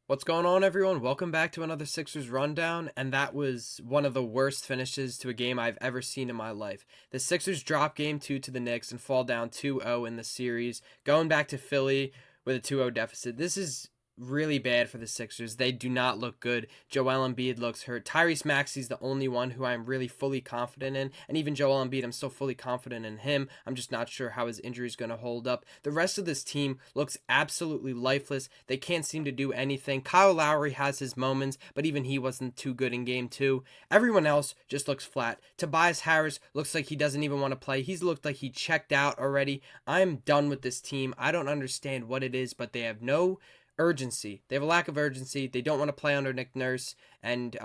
What's going on, everyone? Welcome back to another Sixers rundown, and that was one of the worst finishes to a game I've ever seen in my life. The Sixers drop game 2 to the Knicks and fall down 2-0 in the series, going back to Philly with a 2-0 deficit. This is really bad for the Sixers. They do not look good. Joel Embiid looks hurt. Tyrese Maxey's the only one who I'm really fully confident in, and even Joel Embiid, I'm still fully confident in him. I'm just not sure how his injury is going to hold up. The rest of this team looks absolutely lifeless. They can't seem to do anything. Kyle Lowry has his moments, but even he wasn't too good in game 2. Everyone else just looks flat. Tobias Harris looks like he doesn't even want to play. He's looked like he checked out already. I'm done with this team. I don't understand what it is, but they have no urgency. They have a lack of urgency. They don't want to play under Nick Nurse, and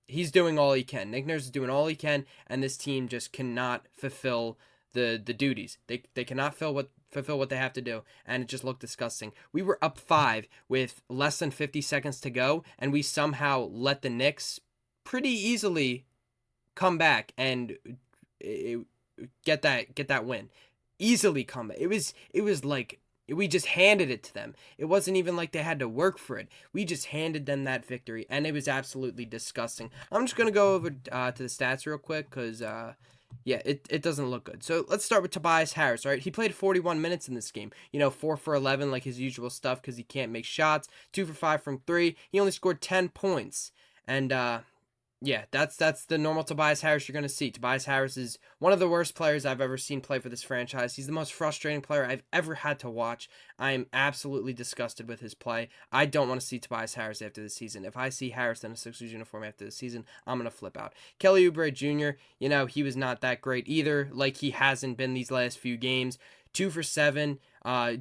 he's doing all he can. Nick Nurse is doing all he can, and this team just cannot fulfill the duties. They cannot fulfill what they have to do, and it just looked disgusting. We were up 5 with less than 50 seconds to go, and we somehow let the Knicks pretty easily come back and get that win. Easily come. It was like we just handed it to them. It wasn't even like they had to work for it. We just handed them that victory, and it was absolutely disgusting. I'm just going to go over to the stats real quick because, yeah, it doesn't look good. So let's start with Tobias Harris, all right? He played 41 minutes in this game. 4 for 11, like his usual stuff because he can't make shots. 2 for 5 from 3. He only scored 10 points. And, yeah, that's the normal Tobias Harris you're going to see. Tobias Harris is one of the worst players I've ever seen play for this franchise. He's the most frustrating player I've ever had to watch. I am absolutely disgusted with his play. I don't want to see Tobias Harris after the season. If I see Harris in a Sixers uniform after the season, I'm going to flip out. Kelly Oubre Jr., he was not that great either, like he hasn't been these last few games. 2 for 7.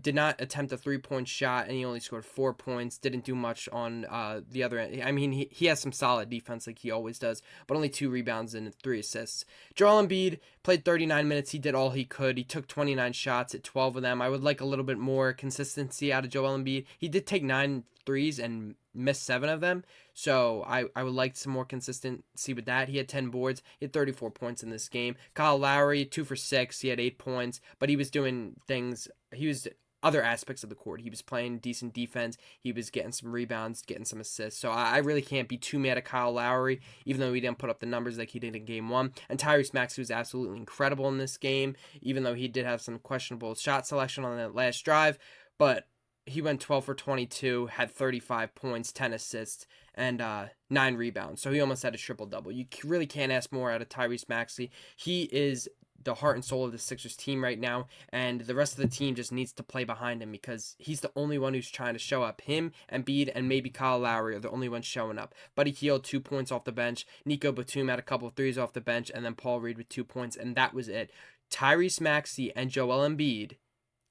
Did not attempt a 3-point shot, and he only scored 4 points. Didn't do much on the other end. I mean, he has some solid defense like he always does, but only 2 rebounds and 3 assists. Joel Embiid played 39 minutes. He did all he could. He took 29 shots at 12 of them. I would like a little bit more consistency out of Joel Embiid. He did take 9 threes and missed 7 of them. So I would like some more consistency with that. He had 10 boards. He had 34 points in this game. Kyle Lowry, 2 for 6. He had 8 points, but he was doing things. He was other aspects of the court. He was playing decent defense. He was getting some rebounds, getting some assists. So I really can't be too mad at Kyle Lowry, even though he didn't put up the numbers like he did in game 1. And Tyrese Maxey was absolutely incredible in this game, even though he did have some questionable shot selection on that last drive. But he went 12 for 22, had 35 points, 10 assists, and 9 rebounds. So he almost had a triple-double. You really can't ask more out of Tyrese Maxey. He is the heart and soul of the Sixers team right now, and the rest of the team just needs to play behind him because he's the only one who's trying to show up. Him, Embiid, and maybe Kyle Lowry are the only ones showing up. Buddy Hield, 2 points off the bench. Nico Batum had a couple of threes off the bench, and then Paul Reed with 2 points, and that was it. Tyrese Maxey and Joel Embiid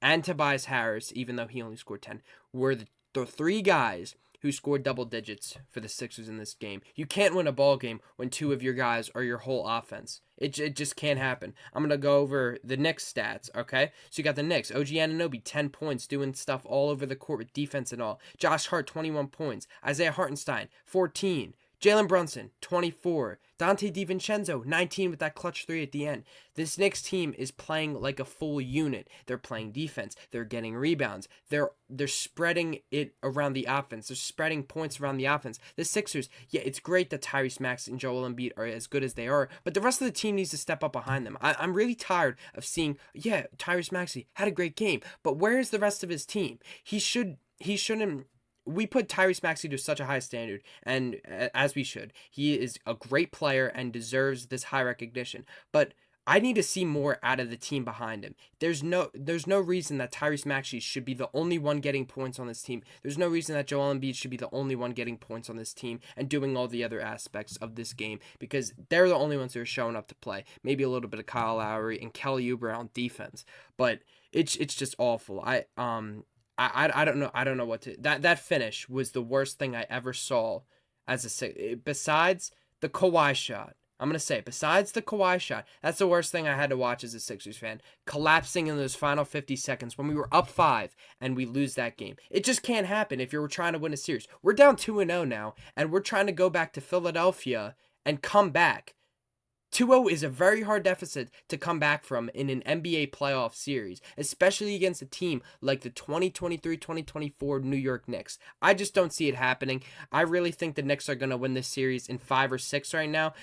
and Tobias Harris, even though he only scored 10, were the 3 guys who scored double digits for the Sixers in this game. You can't win a ball game when 2 of your guys are your whole offense. It just can't happen. I'm going to go over the Knicks stats, okay? So you got the Knicks. OG Anunoby, 10 points, doing stuff all over the court with defense and all. Josh Hart, 21 points. Isaiah Hartenstein, 14. Jalen Brunson, 24. Dante DiVincenzo, 19 with that clutch 3 at the end. This Knicks team is playing like a full unit. They're playing defense. They're getting rebounds. They're spreading it around the offense. They're spreading points around the offense. The Sixers, yeah, it's great that Tyrese Maxey and Joel Embiid are as good as they are, but the rest of the team needs to step up behind them. I'm really tired of seeing, yeah, Tyrese Maxey had a great game, but where is the rest of his team? He shouldn't. We put Tyrese Maxey to such a high standard, and as we should. He is a great player and deserves this high recognition. But I need to see more out of the team behind him. There's no reason that Tyrese Maxey should be the only one getting points on this team. There's no reason that Joel Embiid should be the only one getting points on this team and doing all the other aspects of this game because they're the only ones who are showing up to play. Maybe a little bit of Kyle Lowry and Kelly Oubre on defense, but it's just awful. I don't know. I don't know what to. That finish was the worst thing I ever saw besides the Kawhi shot. I'm gonna say besides the Kawhi shot, that's the worst thing I had to watch as a Sixers fan. Collapsing in those final 50 seconds when we were up 5 and we lose that game. It just can't happen if you're trying to win a series. We're down 2-0 now, and we're trying to go back to Philadelphia and come back. 2-0 is a very hard deficit to come back from in an NBA playoff series, especially against a team like the 2023-2024 New York Knicks. I just don't see it happening. I really think the Knicks are going to win this series in 5 or 6 right now,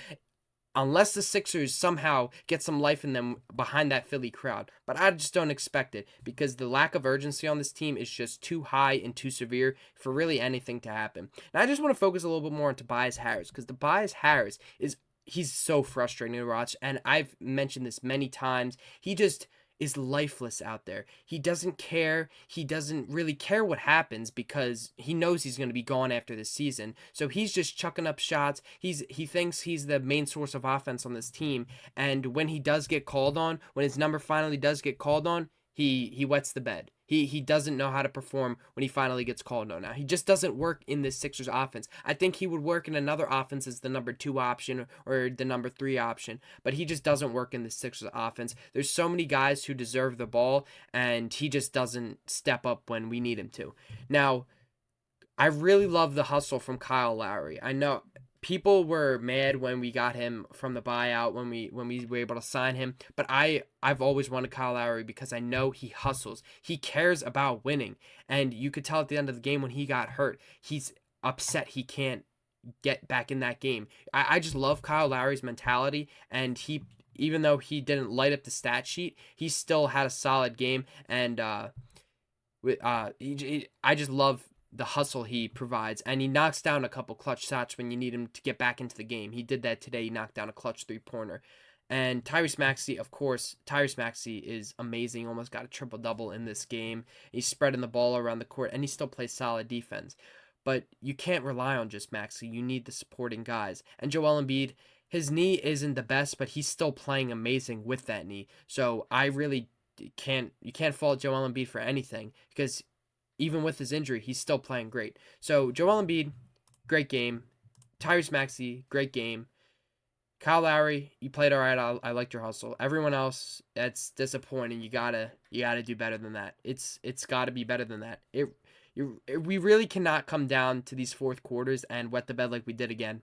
unless the Sixers somehow get some life in them behind that Philly crowd. But I just don't expect it because the lack of urgency on this team is just too high and too severe for really anything to happen. And I just want to focus a little bit more on Tobias Harris because Tobias Harris is he's so frustrating to watch, and I've mentioned this many times. He just is lifeless out there. He doesn't care. He doesn't really care what happens because he knows he's going to be gone after this season. So he's just chucking up shots. He thinks he's the main source of offense on this team, and when he does get called on, when his number finally does get called on, he wets the bed. He doesn't know how to perform when he finally gets called on. Now he just doesn't work in this Sixers offense. I think he would work in another offense as the number 2 option or the number 3 option, but he just doesn't work in the Sixers offense. There's so many guys who deserve the ball, and he just doesn't step up when we need him to. Now, I really love the hustle from Kyle Lowry. I know people were mad when we got him from the buyout, when we were able to sign him, but I've always wanted Kyle Lowry because I know he hustles. He cares about winning, and you could tell at the end of the game when he got hurt, he's upset he can't get back in that game. I just love Kyle Lowry's mentality, and he, even though he didn't light up the stat sheet, he still had a solid game, and I just love the hustle he provides, and he knocks down a couple clutch shots when you need him to get back into the game. He did that today. He knocked down a clutch 3-pointer. And Tyrese Maxey, of course, Tyrese Maxey is amazing. Almost got a triple-double in this game. He's spreading the ball around the court, and he still plays solid defense. But you can't rely on just Maxey. You need the supporting guys. And Joel Embiid, his knee isn't the best, but he's still playing amazing with that knee. So I really you can't fault Joel Embiid for anything because even with his injury, he's still playing great. So Joel Embiid, great game. Tyrese Maxey, great game. Kyle Lowry, you played all right. I liked your hustle. Everyone else, that's disappointing. You gotta do better than that. It's got to be better than that. We really cannot come down to these fourth quarters and wet the bed like we did again.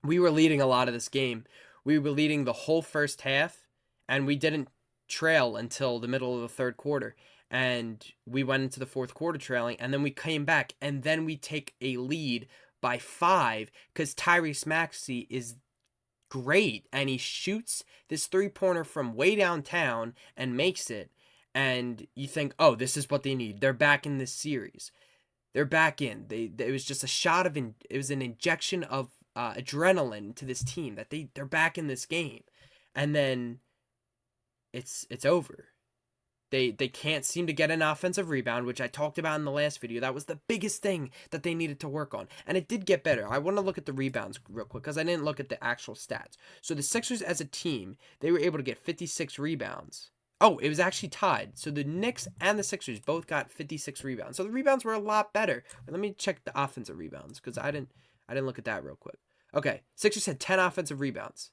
We were leading a lot of this game. We were leading the whole first half, and we didn't trail until the middle of the third quarter. And we went into the fourth quarter trailing, and then we came back, and then we take a lead by 5 because Tyrese Maxey is great, and he shoots this 3-pointer from way downtown and makes it, and you think, oh, this is what they need. They're back in this series. They're back in. It was just a shot of it was an injection of adrenaline to this team that they're back in this game, and then it's over. They can't seem to get an offensive rebound, which I talked about in the last video. That was the biggest thing that they needed to work on. And it did get better. I want to look at the rebounds real quick because I didn't look at the actual stats. So the Sixers as a team, they were able to get 56 rebounds. Oh, it was actually tied. So the Knicks and the Sixers both got 56 rebounds. So the rebounds were a lot better. Let me check the offensive rebounds because I didn't look at that real quick. Okay, Sixers had 10 offensive rebounds.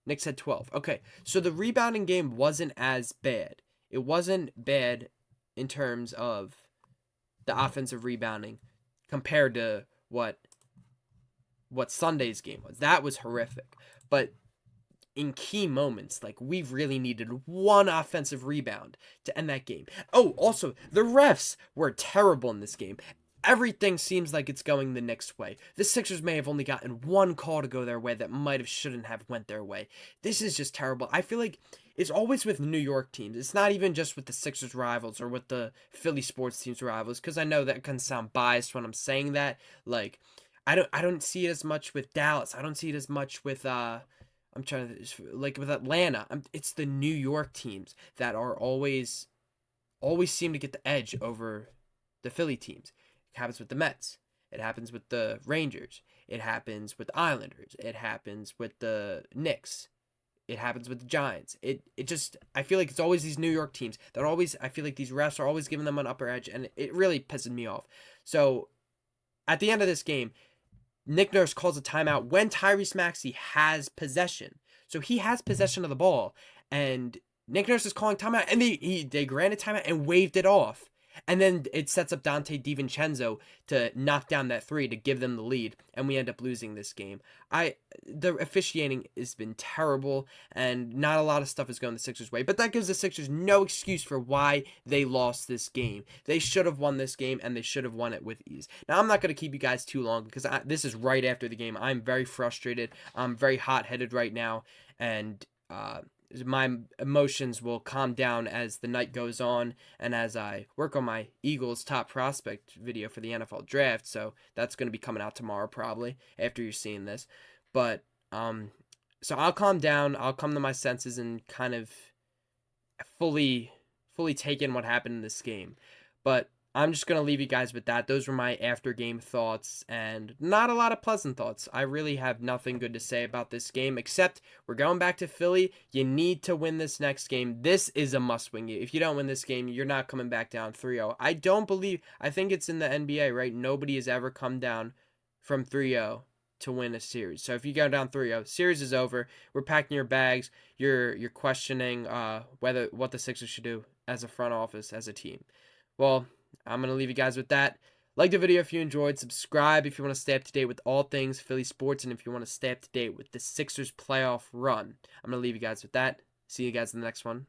Knicks had 12. Okay, so the rebounding game wasn't as bad. It wasn't bad in terms of the offensive rebounding compared to what Sunday's game was. That was horrific. But in key moments, like we really needed one offensive rebound to end that game. Oh, also, the refs were terrible in this game. Everything seems like it's going the Knicks' way. The Sixers may have only gotten one call to go their way that shouldn't have went their way. This is just terrible. I feel like it's always with New York teams. It's not even just with the Sixers rivals or with the Philly sports teams rivals, because I know that can sound biased when I'm saying that. Like, I don't see it as much with Dallas. I don't see it as much with I'm trying to like with Atlanta. It's the New York teams that are always seem to get the edge over the Philly teams. It happens with the Mets. It happens with the Rangers. It happens with the Islanders. It happens with the Knicks. It happens with the Giants. It just, I feel like it's always these New York teams that I feel like these refs are always giving them an upper edge, and it really pisses me off. So at the end of this game, Nick Nurse calls a timeout when Tyrese Maxey has possession. So he has possession of the ball, and Nick Nurse is calling timeout, and they granted timeout and waved it off. And then it sets up Dante DiVincenzo to knock down that three to give them the lead, and we end up losing this game. The officiating has been terrible, and not a lot of stuff is going the Sixers' way. But that gives the Sixers no excuse for why they lost this game. They should have won this game, and they should have won it with ease. Now, I'm not going to keep you guys too long because this is right after the game. I'm very frustrated. I'm very hot-headed right now, and my emotions will calm down as the night goes on and as I work on my Eagles top prospect video for the NFL draft. So that's going to be coming out tomorrow probably after you're seeing this. But so I'll calm down. I'll come to my senses and kind of fully take in what happened in this game. But I'm just going to leave you guys with that. Those were my after game thoughts, and not a lot of pleasant thoughts. I really have nothing good to say about this game, except we're going back to Philly. You need to win this next game. This is a must-win game. If you don't win this game, you're not coming back down 3-0. I think it's in the NBA, right? Nobody has ever come down from 3-0 to win a series. So if you go down 3-0, series is over. We're packing your bags. You're questioning what the Sixers should do as a front office, as a team. Well, I'm going to leave you guys with that. Like the video if you enjoyed. Subscribe if you want to stay up to date with all things Philly sports. And if you want to stay up to date with the Sixers playoff run. I'm going to leave you guys with that. See you guys in the next one.